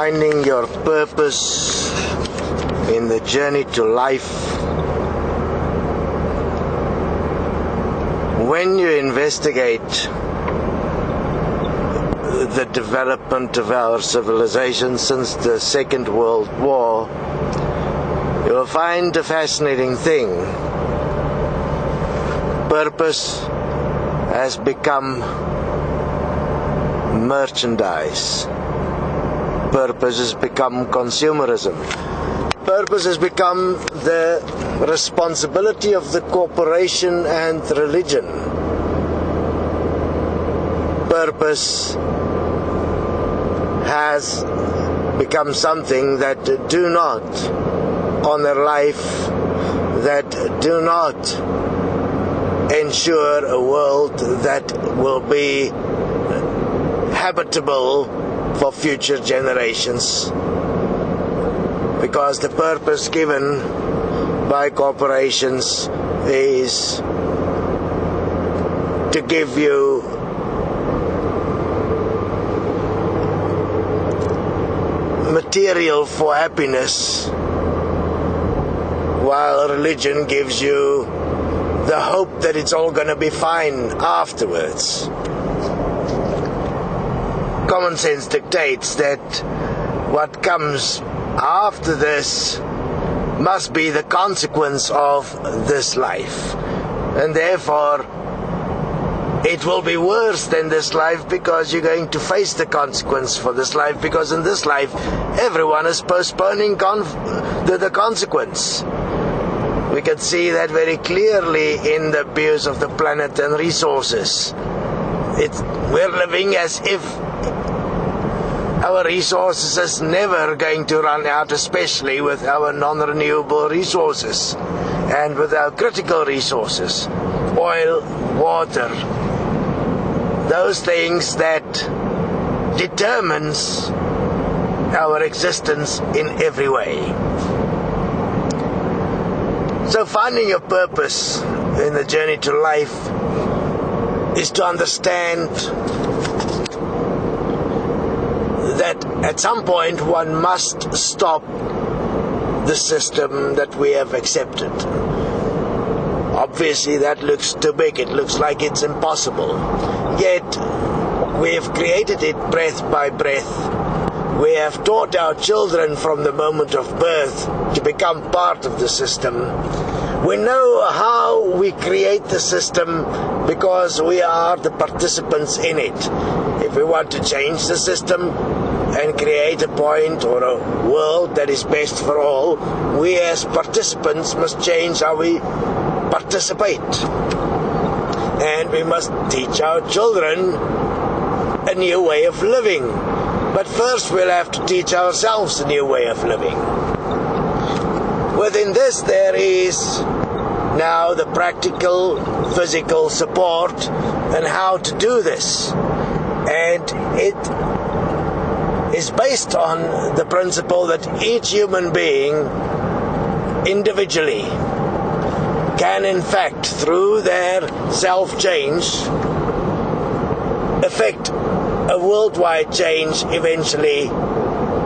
finding your purpose in the journey to life. When you investigate the development of our civilization since the Second World War, you will find a fascinating thing. Purpose has become merchandise. Purpose has become consumerism. Purpose has become the responsibility of the corporation and religion. Purpose has become something that do not honor life, that do not ensure a world that will be habitable for future generations. Because the purpose given by corporations is to give you material for happiness, while religion gives you the hope that it's all going to be fine afterwards. Common sense dictates that what comes after this must be the consequence of this life, and therefore it will be worse than this life, because you're going to face the consequence for this life, because in this life everyone is postponing the consequence. We can see that very clearly in the abuse of the planet and resources. We're living as if our resources is never going to run out, especially with our non-renewable resources and with our critical resources, oil, water, those things that determines our existence in every way. So finding your purpose in the journey to life is to understand that at some point one must stop the system that we have accepted. Obviously that looks too big, it looks like it's impossible. Yet we have created it breath by breath. We have taught our children from the moment of birth to become part of the system. We know how we create the system because we are the participants in it. If we want to change the system and create a point or a world that is best for all, we as participants must change how we participate. And we must teach our children a new way of living. But first we'll have to teach ourselves a new way of living. Within this there is now the practical, physical support and how to do this. And it is based on the principle that each human being individually can in fact, through their self-change, affect a worldwide change eventually.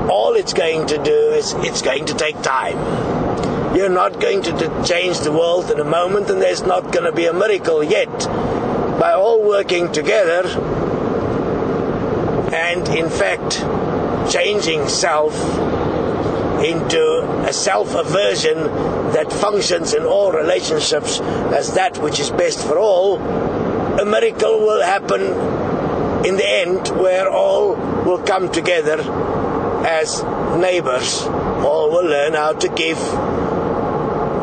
All it's going to do is it's going to take time. You're not going to change the world in a moment, and there's not going to be a miracle yet. By all working together and in fact changing self into a self-aversion that functions in all relationships as that which is best for all, a miracle will happen in the end, where all will come together as neighbors. All will learn how to give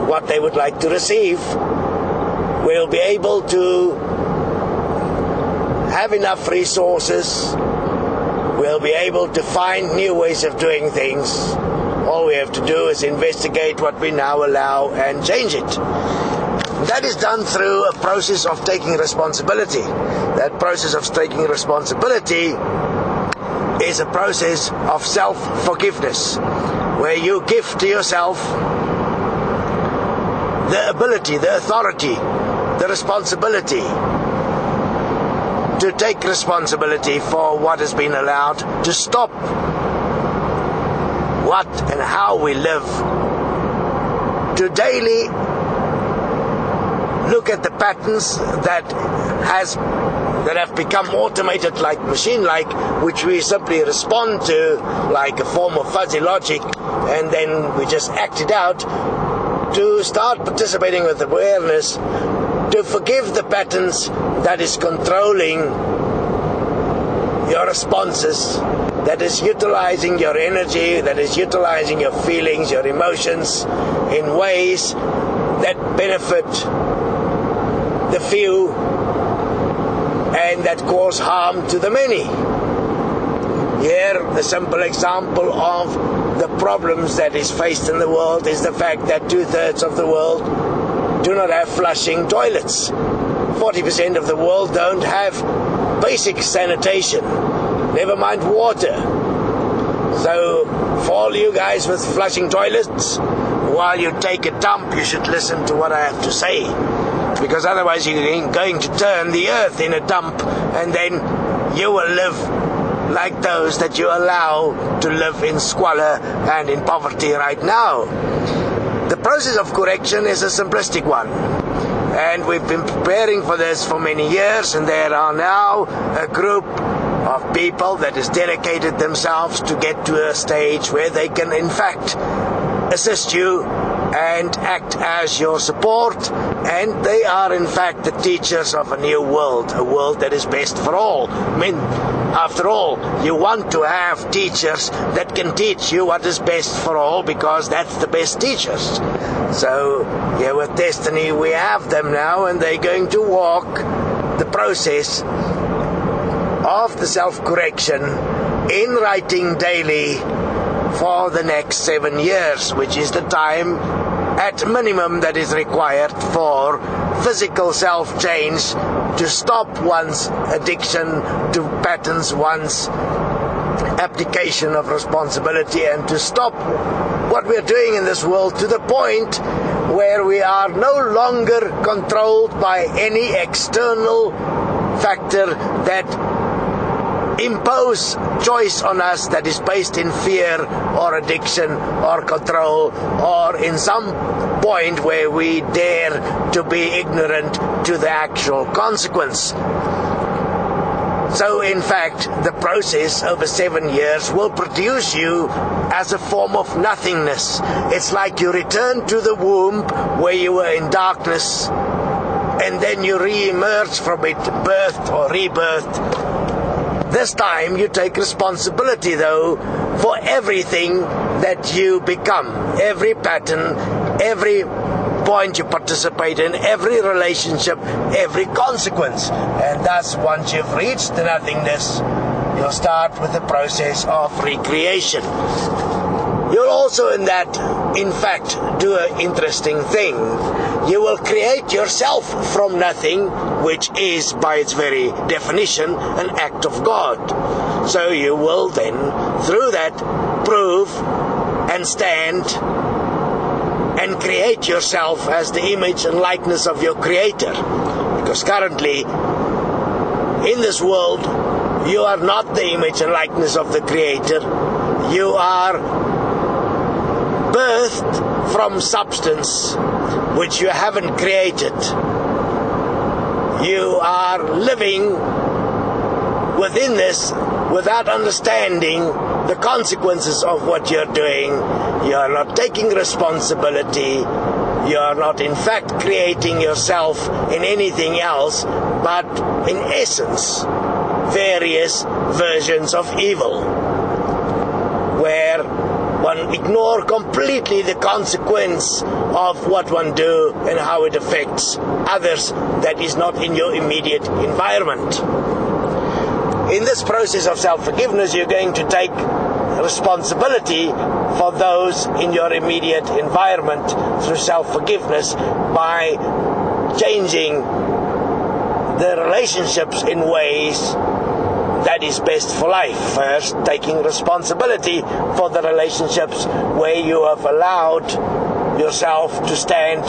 what they would like to receive. We'll be able to have enough resources. We'll be able to find new ways of doing things. All we have to do is investigate what we now allow and change it. That is done through a process of taking responsibility. That process of taking responsibility is a process of self-forgiveness, where you give to yourself the ability, the authority, the responsibility to take responsibility for what has been allowed, to stop what and how we live, to daily look at the patterns that have become automated, like machine-like, which we simply respond to like a form of fuzzy logic, and then we just act it out, to start participating with awareness, to forgive the patterns that is controlling your responses, that is utilizing your energy, that is utilizing your feelings, your emotions in ways that benefit the few and that cause harm to the many. Here, the simple example of the problems that is faced in the world is the fact that 2/3 of the world do not have flushing toilets. 40% of the world don't have basic sanitation, never mind water. So, for all you guys with flushing toilets, while you take a dump, you should listen to what I have to say, because otherwise you're going to turn the earth in a dump, and then you will live like those that you allow to live in squalor and in poverty right now. The process of correction is a simplistic one, and we've been preparing for this for many years, and there are now a group of people that has dedicated themselves to get to a stage where they can in fact assist you and act as your support, and they are in fact the teachers of a new world, a world that is best for all. I mean, after all, you want to have teachers that can teach you what is best for all, because that's the best teachers. So here with Destiny we have them now, and they're going to walk the process of the self-correction in writing daily for the next 7 years, which is the time at minimum that is required for physical self-change, to stop one's addiction to patterns, one's abdication of responsibility, and to stop what we're doing in this world to the point where we are no longer controlled by any external factor that impose choice on us that is based in fear or addiction or control, or in some point where we dare to be ignorant to the actual consequence. So in fact, the process over 7 years will produce you as a form of nothingness. It's like you return to the womb where you were in darkness, and then you re-emerge from it, birthed or rebirthed. This time you take responsibility, though, for everything that you become, every pattern, every point you participate in, every relationship, every consequence. And thus, once you've reached the nothingness, you'll start with the process of recreation. You'll also in fact, do an interesting thing. You will create yourself from nothing, which is, by its very definition, an act of God. So you will then, through that, prove and stand and create yourself as the image and likeness of your Creator. Because currently, in this world, you are not the image and likeness of the Creator. You are birthed from substance which you haven't created. You are living within this without understanding the consequences of what you're doing. You are not taking responsibility. You are not in fact creating yourself in anything else, but in essence various versions of evil, where one ignore completely the consequence of what one do and how it affects others that is not in your immediate environment. In this process of self-forgiveness, you're going to take responsibility for those in your immediate environment through self-forgiveness by changing the relationships in ways that is best for life. First, taking responsibility for the relationships where you have allowed yourself to stand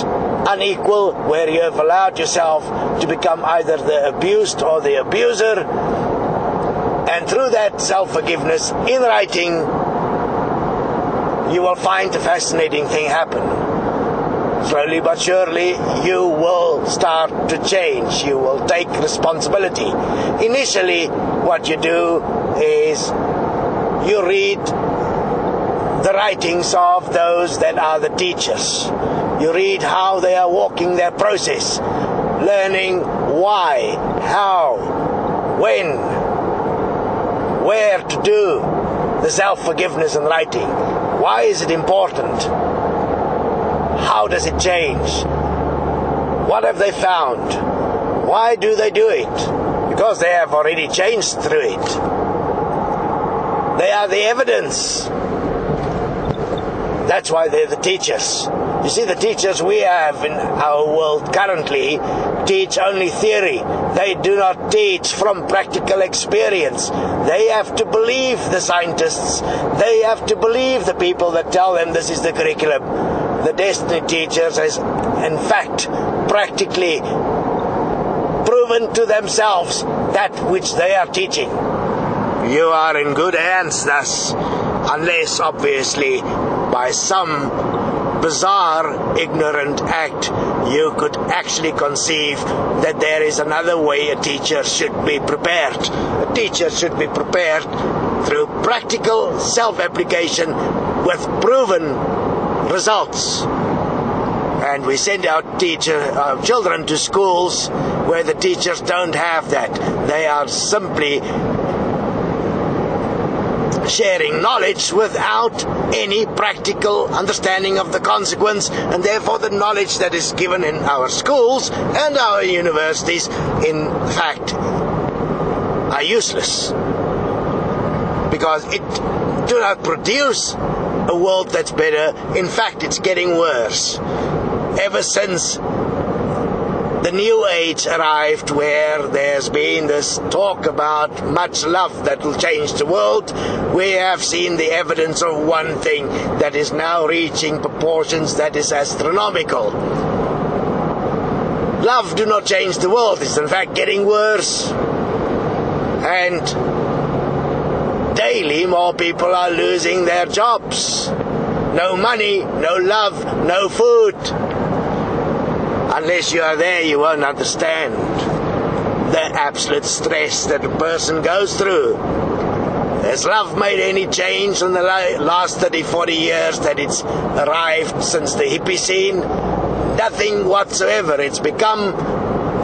unequal, where you have allowed yourself to become either the abused or the abuser, and through that self-forgiveness in writing, you will find a fascinating thing happen. Slowly but surely, you will start to change. You will take responsibility. Initially, what you do is you read the writings of those that are the teachers. You read how they are walking their process, learning why, how, when, where to do the self-forgiveness and writing. Why is it important? How does it change? What have they found? Why do they do it? Because they have already changed through it. They are the evidence. That's why they're the teachers. You see, the teachers we have in our world currently teach only theory. They do not teach from practical experience. They have to believe the scientists. They have to believe the people that tell them this is the curriculum. The Destiny teachers has, in fact, practically proven to themselves that which they are teaching. You are in good hands thus, unless, obviously, by some bizarre, ignorant act, you could actually conceive that there is another way a teacher should be prepared. A teacher should be prepared through practical self-application with proven results. And we send out children to schools where the teachers don't have that. They are simply sharing knowledge without any practical understanding of the consequence, and therefore the knowledge that is given in our schools and our universities, in fact, are useless, because it do not produce a world that's better. In fact, it's getting worse. Ever since the new age arrived, where there's been this talk about much love that will change the world, we have seen the evidence of one thing that is now reaching proportions that is astronomical. Love do not change the world. It's in fact getting worse. And daily more people are losing their jobs. No money, no love, no food. Unless you are there, you won't understand the absolute stress that a person goes through. Has love made any change in the last 30, 40 years that it's arrived since the hippie scene? Nothing whatsoever. It's become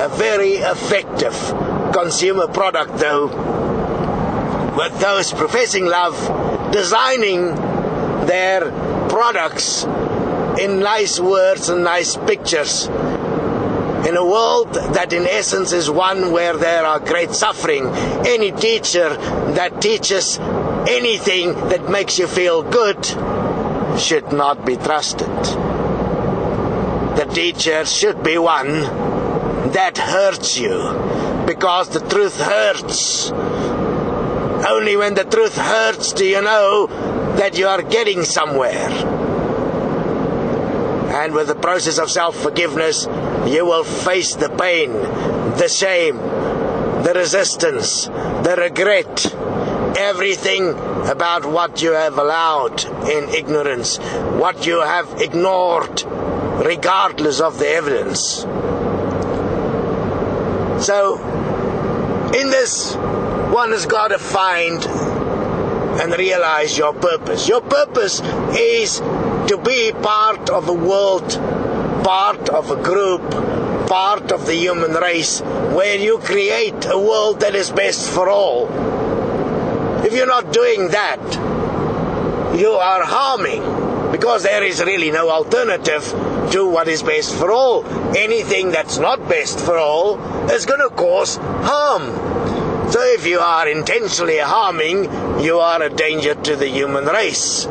a very effective consumer product, though, with those professing love designing their products in nice words and nice pictures, in a world that in essence is one where there are great suffering. Any teacher that teaches anything that makes you feel good should not be trusted. The teacher should be one that hurts you, because the truth hurts. Only when the truth hurts do you know that you are getting somewhere. And with the process of self-forgiveness, you will face the pain, the shame, the resistance, the regret, everything about what you have allowed in ignorance, what you have ignored, regardless of the evidence. So, in this, one has got to find and realize your purpose. Your purpose is to be part of a world, part of a group, part of the human race, where you create a world that is best for all. If you're not doing that, you are harming, because there is really no alternative to what is best for all. Anything that's not best for all is going to cause harm. So if you are intentionally harming, you are a danger to the human race.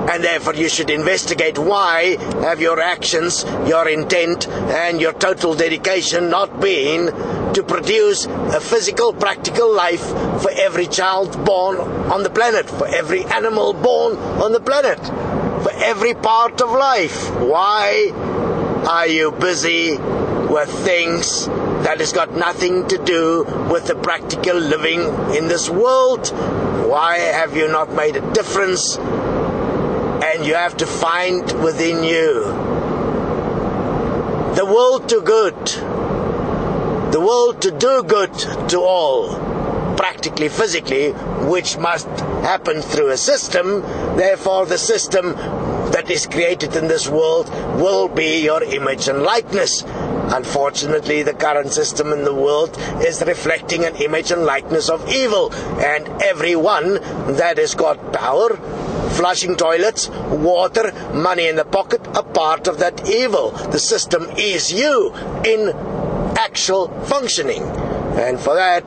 And therefore you should investigate why have your actions, your intent, and your total dedication not been to produce a physical, practical life for every child born on the planet, for every animal born on the planet, for every part of life. Why are you busy with things that has got nothing to do with the practical living in this world. Why have you not made a difference? And you have to find within you the will to good, the will to do good to all, practically, physically, which must happen through a system. Therefore, the system that is created in this world will be your image and likeness. Unfortunately, the current system in the world is reflecting an image and likeness of evil, and everyone that has got power, flushing toilets, water, money in the pocket, a part of that evil. The system is you in actual functioning, and for that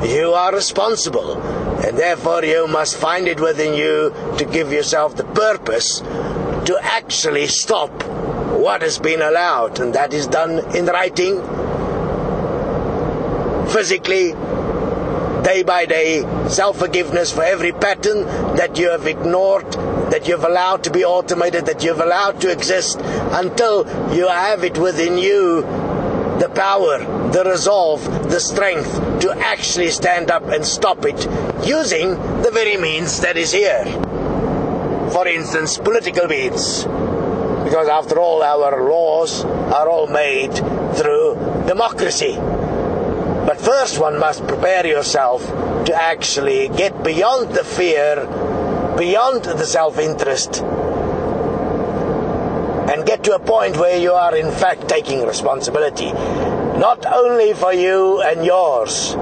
you are responsible, and therefore you must find it within you to give yourself the purpose to actually stop what has been allowed, and that is done in writing, physically, day by day, self-forgiveness for every pattern that you have ignored, that you've allowed to be automated, that you've allowed to exist, until you have it within you, the power, the resolve, the strength to actually stand up and stop it, using the very means that is here. For instance, political means. Because after all, our laws are all made through democracy. But first one must prepare yourself to actually get beyond the fear, beyond the self-interest, and get to a point where you are in fact taking responsibility, not only for you and yours,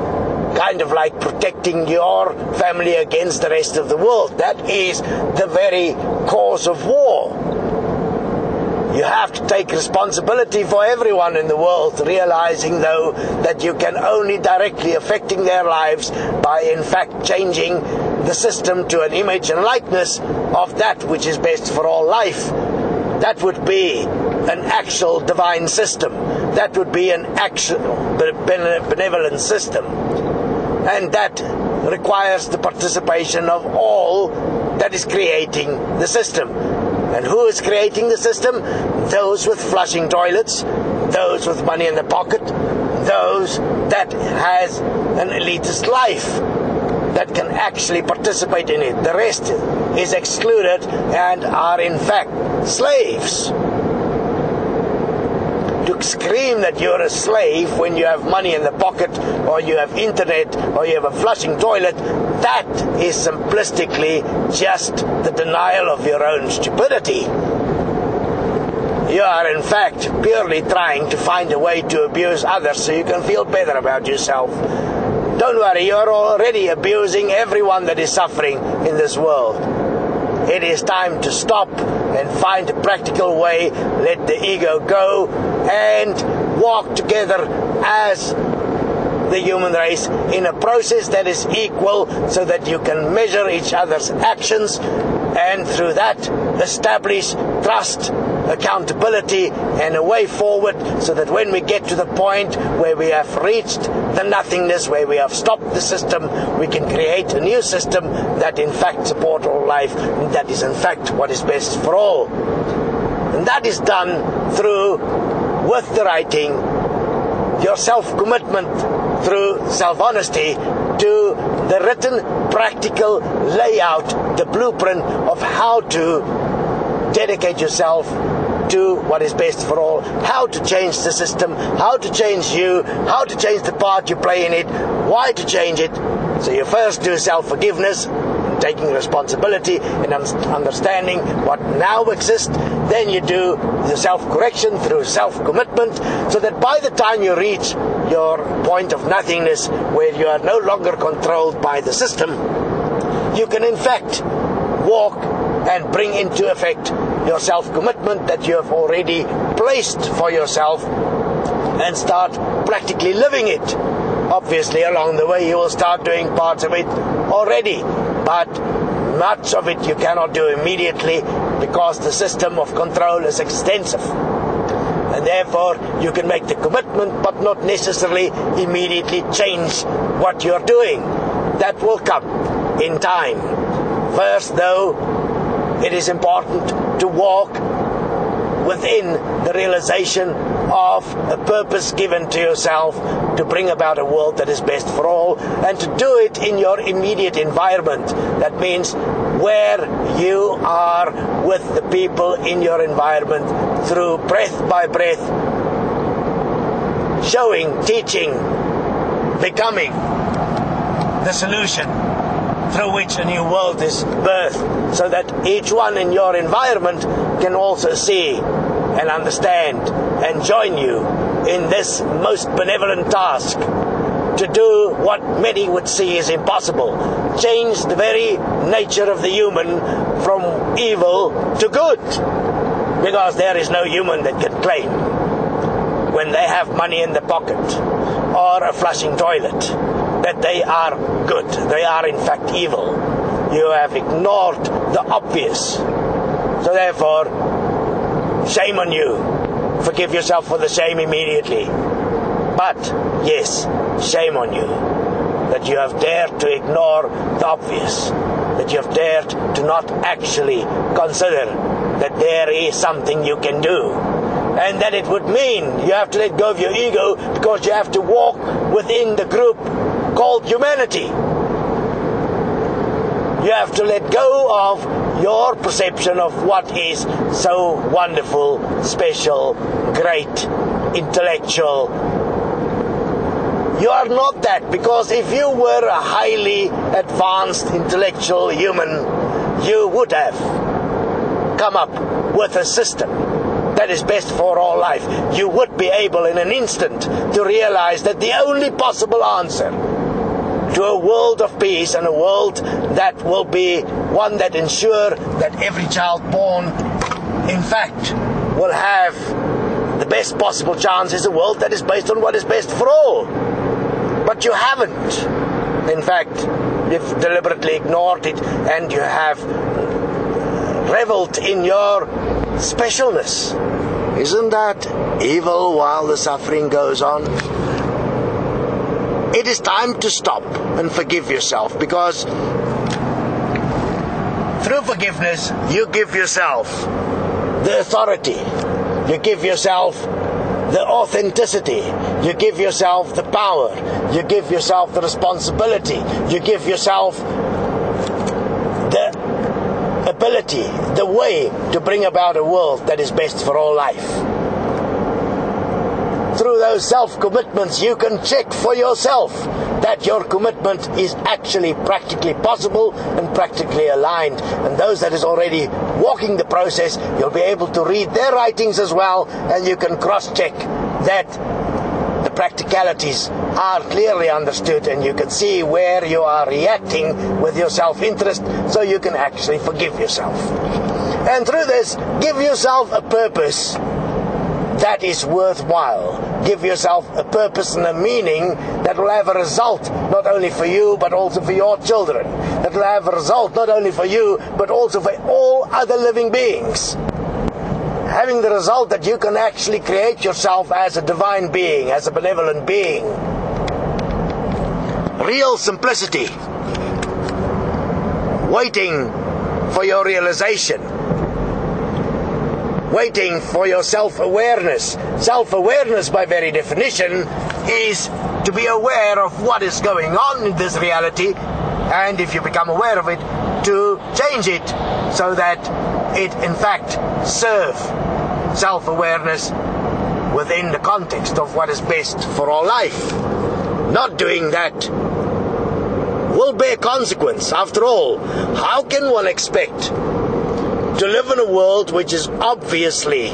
kind of like protecting your family against the rest of the world. That is the very cause of war. You have to take responsibility for everyone in the world, realizing though that you can only directly affecting their lives by in fact changing the system to an image and likeness of that which is best for all life. That would be an actual divine system. That would be an actual benevolent system. And that requires the participation of all that is creating the system. And who is creating the system? Those with flushing toilets, those with money in the pocket, those that has an elitist life, that can actually participate in it. The rest is excluded and are in fact slaves. To scream that you're a slave when you have money in the pocket, or you have internet, or you have a flushing toilet, that is simplistically just the denial of your own stupidity. You are in fact purely trying to find a way to abuse others so you can feel better about yourself. Don't worry, you're already abusing everyone that is suffering in this world. It is time to stop and find a practical way, let the ego go, and walk together as the human race in a process that is equal, so that you can measure each other's actions, and through that establish trust, accountability, and a way forward, so that when we get to the point where we have reached the nothingness, where we have stopped the system, we can create a new system that in fact supports all life, and that is in fact what is best for all. And that is done through, with the writing, your self-commitment, through self-honesty, to the written practical layout, the blueprint of how to dedicate yourself to what is best for all, how to change the system, how to change you, how to change the part you play in it, why to change it. So you first do self-forgiveness, taking responsibility and understanding what now exists. Then you do the self-correction through self-commitment, so that by the time you reach your point of nothingness, where you are no longer controlled by the system, you can in fact walk and bring into effect your self-commitment that you have already placed for yourself, and start practically living it. Obviously, along the way you will start doing parts of it already, but much of it you cannot do immediately, because the system of control is extensive. And therefore you can make the commitment, but not necessarily immediately change what you're doing. That will come in time. First, though, it is important to walk within the realization of a purpose given to yourself to bring about a world that is best for all, and to do it in your immediate environment. That means where you are with the people in your environment, through breath by breath, showing, teaching, becoming the solution through which a new world is birthed, so that each one in your environment can also see and understand and join you in this most benevolent task to do what many would see as impossible. Change the very nature of the human from evil to good, because there is no human that can claim, when they have money in the pocket or a flushing toilet, that they are good. They are in fact evil. You have ignored the obvious. So therefore, shame on you. Forgive yourself for the shame immediately. But, yes, shame on you that you have dared to ignore the obvious, that you have dared to not actually consider that there is something you can do, and that it would mean you have to let go of your ego, because you have to walk within the group called humanity. You have to let go of your perception of what is so wonderful, special, great, intellectual. You are not that, because if you were a highly advanced intellectual human, you would have come up with a system that is best for all life. You would be able in an instant to realize that the only possible answer to a world of peace, and a world that will be one that ensure that every child born, in fact, will have the best possible chance, is a world that is based on what is best for all. But you haven't. In fact, you've deliberately ignored it, and you have reveled in your specialness. Isn't that evil while the suffering goes on? It is time to stop and forgive yourself, because through forgiveness you give yourself the authority, you give yourself the authenticity, you give yourself the power, you give yourself the responsibility, you give yourself the ability, the way to bring about a world that is best for all life. Through those self-commitments, you can check for yourself that your commitment is actually practically possible and practically aligned. And those that is already walking the process, you'll be able to read their writings as well, and you can cross-check that the practicalities are clearly understood, and you can see where you are reacting with your self-interest, so you can actually forgive yourself. And through this, give yourself a purpose that is worthwhile. Give yourself a purpose and a meaning that will have a result not only for you but also for your children. That will have a result not only for you but also for all other living beings. Having the result that you can actually create yourself as a divine being, as a benevolent being. Real simplicity. Waiting for your realization. Waiting for your self-awareness. Self-awareness, by very definition, is to be aware of what is going on in this reality, and if you become aware of it, to change it so that it, in fact, serve self-awareness within the context of what is best for all life. Not doing that will bear consequence. After all, how can one expect to live in a world which is obviously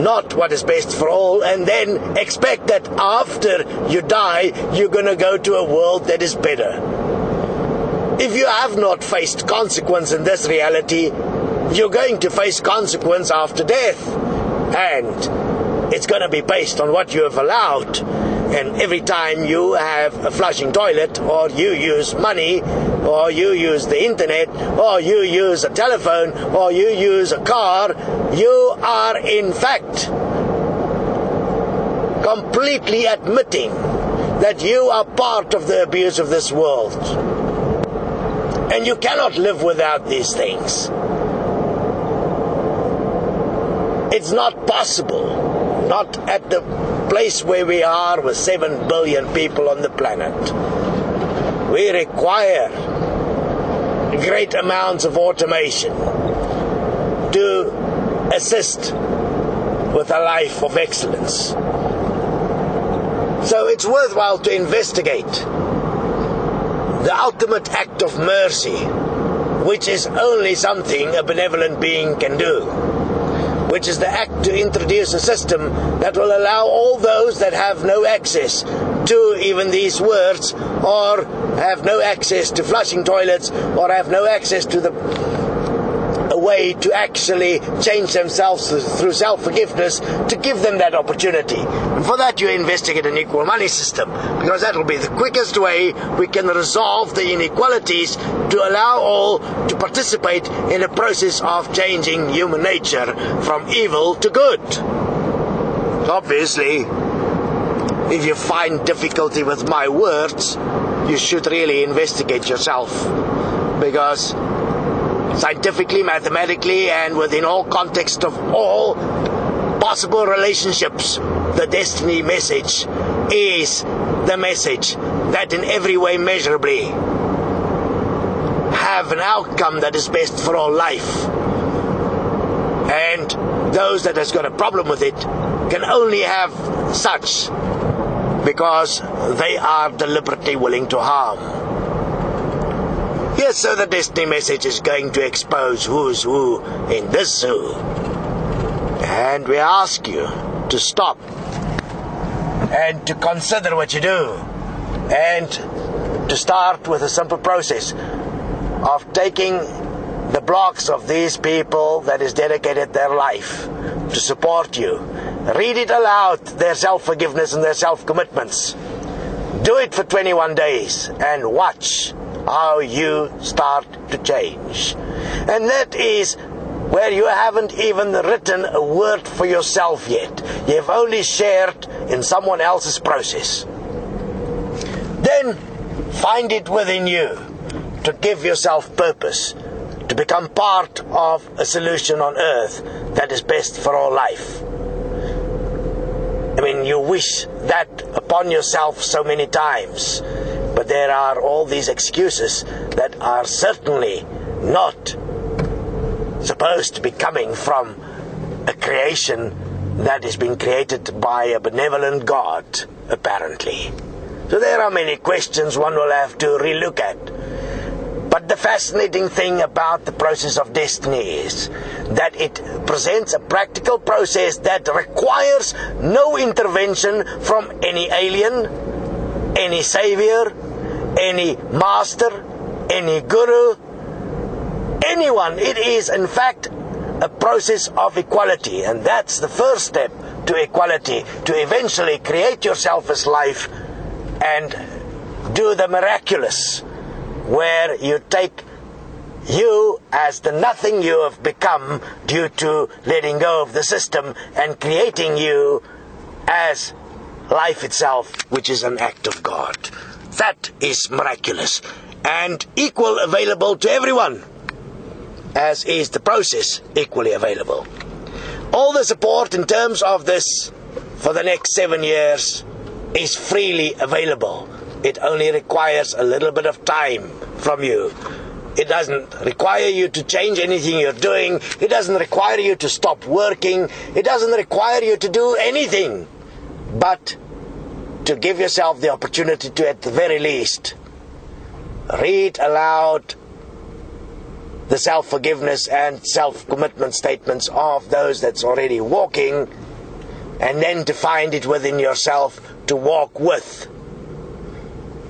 not what is best for all, and then expect that after you die you're going to go to a world that is better? If you have not faced consequence in this reality, you're going to face consequence after death, and it's going to be based on what you have allowed. And every time you have a flushing toilet, or you use money, or you use the internet, or you use a telephone, or you use a car, you are in fact completely admitting that you are part of the abuse of this world. And you cannot live without these things. It's not possible, not at the place where we are with 7 billion people on the planet. We require great amounts of automation to assist with a life of excellence. So it's worthwhile to investigate the ultimate act of mercy, which is only something a benevolent being can do, which is the act to introduce a system that will allow all those that have no access to even these words, or have no access to flushing toilets, or have no access to a way to actually change themselves through self-forgiveness, to give them that opportunity. And for that you investigate an equal money system, because that will be the quickest way we can resolve the inequalities to allow all to participate in a process of changing human nature from evil to good. Obviously, if you find difficulty with my words, you should really investigate yourself, because scientifically, mathematically, and within all context of all possible relationships, the destiny message is the message that in every way measurably have an outcome that is best for all life. And those that has got a problem with it can only have such because they are deliberately willing to harm. Yes, so the destiny message is going to expose who's who in this zoo. And we ask you to stop and to consider what you do, and to start with a simple process of taking the blocks of these people that has dedicated their life to support you. Read it aloud, their self-forgiveness and their self-commitments. Do it for 21 days and watch how you start to change. And that is where you haven't even written a word for yourself yet. You have only shared in someone else's process. Then find it within you to give yourself purpose, to become part of a solution on earth that is best for all life. I mean, you wish that upon yourself so many times, but there are all these excuses that are certainly not supposed to be coming from a creation that is being created by a benevolent God, apparently. So there are many questions one will have to relook at. But the fascinating thing about the process of destiny is that it presents a practical process that requires no intervention from any alien, any savior, any master, any guru, anyone. It is in fact a process of equality, and that's the first step to equality, to eventually create yourself as life and do the miraculous, where you take you as the nothing you have become due to letting go of the system, and creating you as life itself, which is an act of God. That is miraculous and equal available to everyone, as is the process equally available. All the support in terms of this for the next 7 years is freely available. It only requires a little bit of time from you. It doesn't require you to change anything you're doing. It doesn't require you to stop working. It doesn't require you to do anything, but to give yourself the opportunity to, at the very least, read aloud the self-forgiveness and self-commitment statements of those that's already walking, and then to find it within yourself to walk with.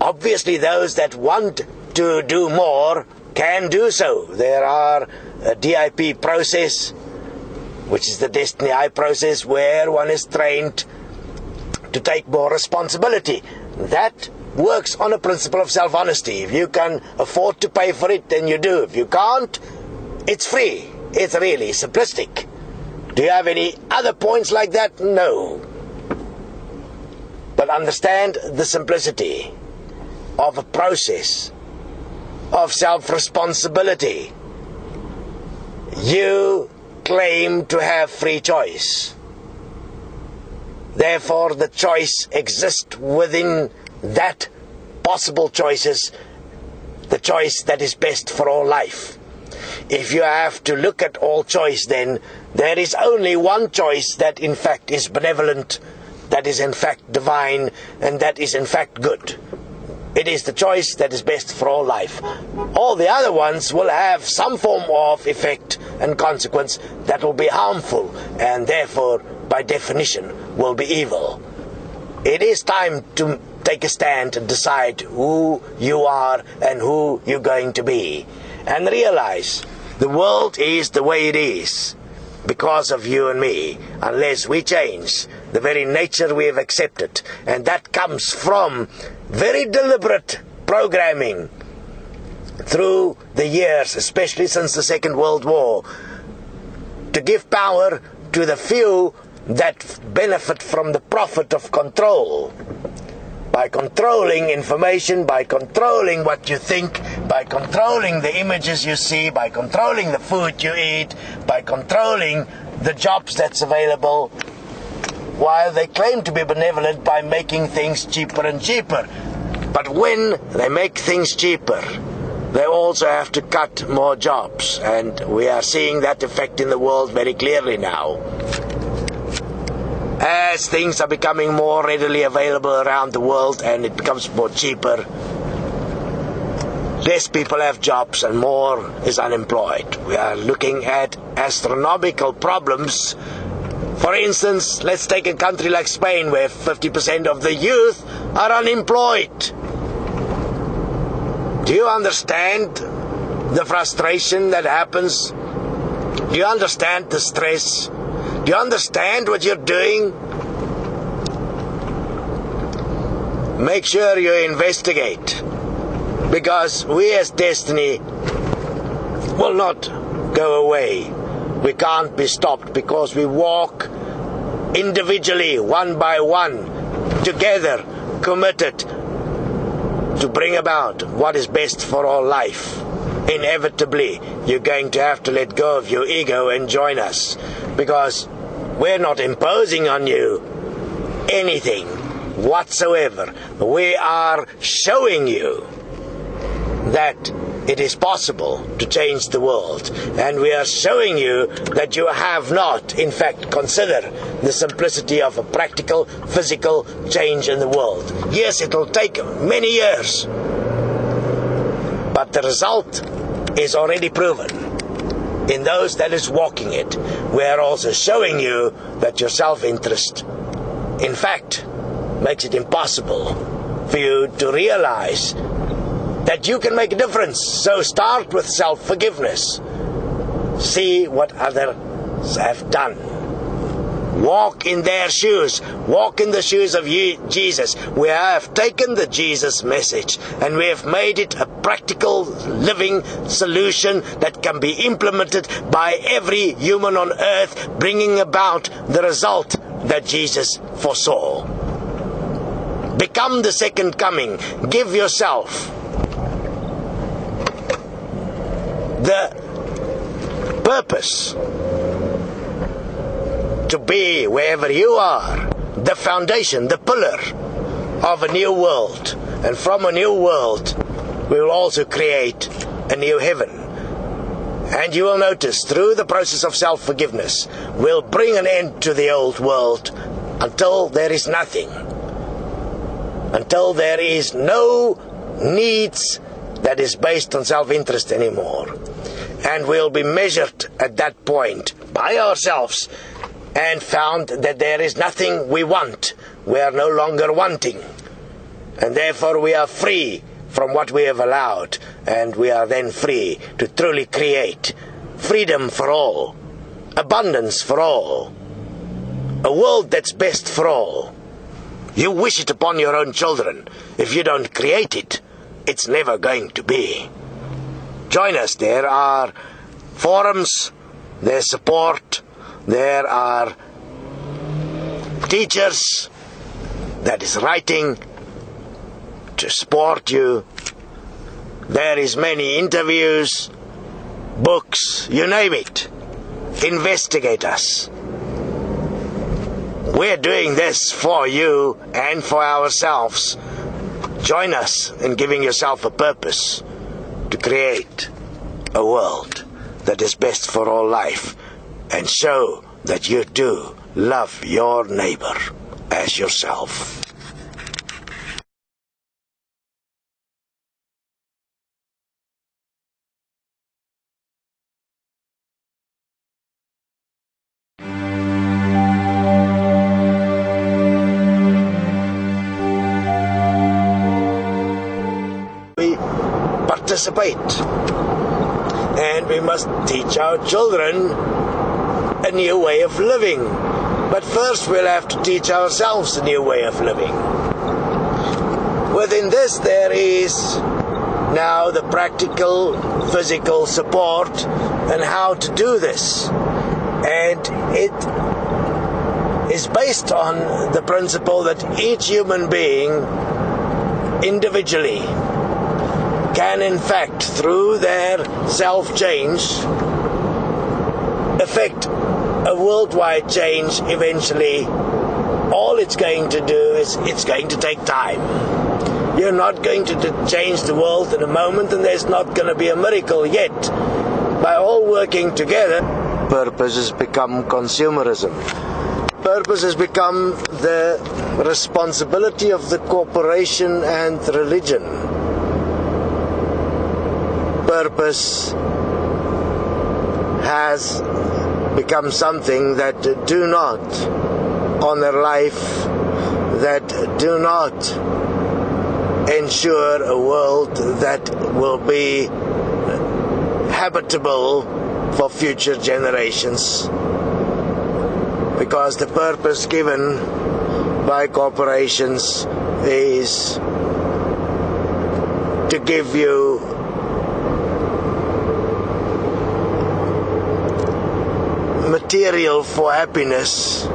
Obviously, those that want to do more can do so. There are a DIP process, which is the Destiny I process, where one is trained to take more responsibility. That works on a principle of self-honesty. If you can afford to pay for it, then you do. If you can't, it's free. It's really simplistic. Do you have any other points like that? No. But understand the simplicity of a process of self-responsibility. You claim to have free choice. Therefore, the choice exists within that possible choices, the choice that is best for all life. If you have to look at all choice, then there is only one choice that in fact is benevolent, that is in fact divine, and that is in fact good. It is the choice that is best for all life. All the other ones will have some form of effect and consequence that will be harmful, and therefore, by definition, will be evil. It is time to take a stand and decide who you are and who you're going to be. And realize the world is the way it is because of you and me, unless we change the very nature we have accepted. And that comes from very deliberate programming through the years, especially since the Second World War, to give power to the few that benefit from the profit of control. By controlling information, by controlling what you think, by controlling the images you see, by controlling the food you eat, by controlling the jobs that's available, while they claim to be benevolent by making things cheaper and cheaper. But when they make things cheaper, they also have to cut more jobs, and we are seeing that effect in the world very clearly now. As things are becoming more readily available around the world and it becomes more cheaper, less people have jobs and more is unemployed. We are looking at astronomical problems. For instance, let's take a country like Spain, where 50% of the youth are unemployed. Do you understand the frustration that happens? Do you understand the stress? Do you understand what you're doing? Make sure you investigate, because we as Destiny will not go away. We can't be stopped, because we walk individually, one by one, together, committed to bring about what is best for all life. Inevitably, you're going to have to let go of your ego and join us, because we're not imposing on you anything whatsoever. We are showing you that it is possible to change the world, and we are showing you that you have not, in fact, considered the simplicity of a practical, physical change in the world. Yes, it will take many years, but the result is already proven in those that is walking it. We are also showing you that your self-interest, in fact, makes it impossible for you to realize that you can make a difference. So start with self-forgiveness. See what others have done. Walk in their shoes. Walk in the shoes of Jesus. We have taken the Jesus message and we have made it a practical, living solution that can be implemented by every human on earth, bringing about the result that Jesus foresaw. Become the second coming. Give yourself the purpose to be wherever you are, the foundation, the pillar of a new world. And from a new world, we will also create a new heaven. And you will notice, through the process of self-forgiveness, we'll bring an end to the old world until there is nothing. Until there is no needs that is based on self-interest anymore. And we'll be measured at that point by ourselves and found that there is nothing we want. We are no longer wanting. And therefore we are free from what we have allowed. And we are then free to truly create freedom for all, abundance for all, a world that's best for all. You wish it upon your own children. If you don't create it, it's never going to be. Join us. There are forums, there's support, there are teachers that is writing to support you. There is many interviews, books, you name it. investigate us. We're doing this for you and for ourselves. Join us in giving yourself a purpose to create a world that is best for all life, and show that you do love your neighbor as yourself. We participate, and we must teach our children a new way of living. But first we'll have to teach ourselves a new way of living. Within this there is now the practical, physical support and how to do this. And it is based on the principle that each human being individually can in fact, through their self-change, affect a worldwide change eventually. All it's going to do is it's going to take time. You're not going to change the world in a moment, and there's not going to be a miracle yet. By all working together, purpose has become consumerism. Purpose has become the responsibility of the corporation and religion. Purpose has become something that do not honor life, that do not ensure a world that will be habitable for future generations. Because the purpose given by corporations is to give you material for happiness,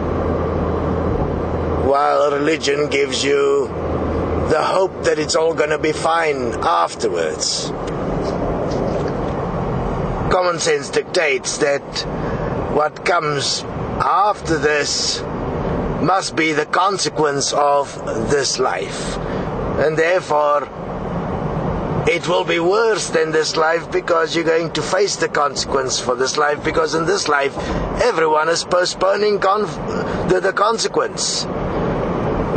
while religion gives you the hope that it's all going to be fine afterwards. Common sense dictates that what comes after this must be the consequence of this life, and therefore it will be worse than this life, because you're going to face the consequence for this life, because in this life everyone is postponing the consequence.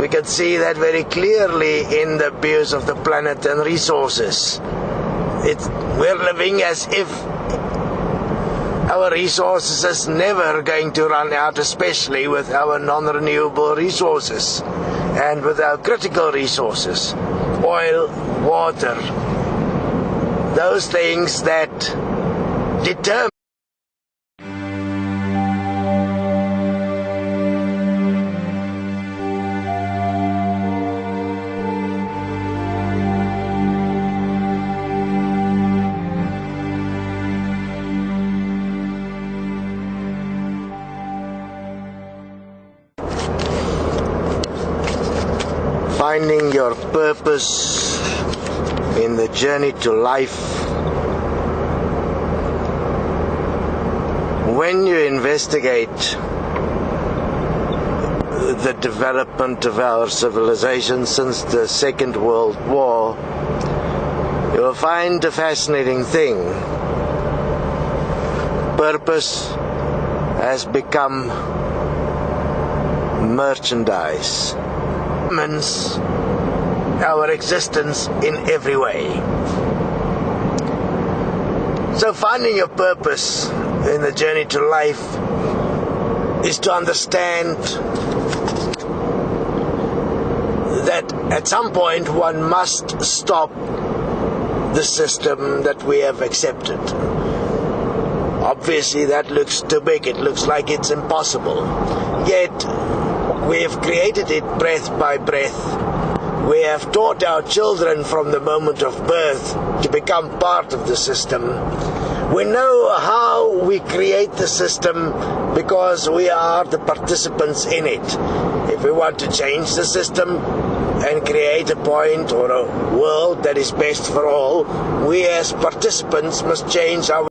We can see that very clearly in the abuse of the planet and resources. We're living as if our resources is never going to run out, especially with our non-renewable resources and with our critical resources, oil, water, those things that determine finding your purpose in the journey to life. When you investigate the development of our civilization since the Second World War, you will find a fascinating thing. Purpose has become merchandise. Our existence in every way. So finding your purpose in the journey to life is to understand that at some point one must stop the system that we have accepted. Obviously that looks too big, it looks like it's impossible. Yet we have created it breath by breath. We have taught our children from the moment of birth to become part of the system. We know how we create the system because we are the participants in it. If we want to change the system and create a point or a world that is best for all, we as participants must change our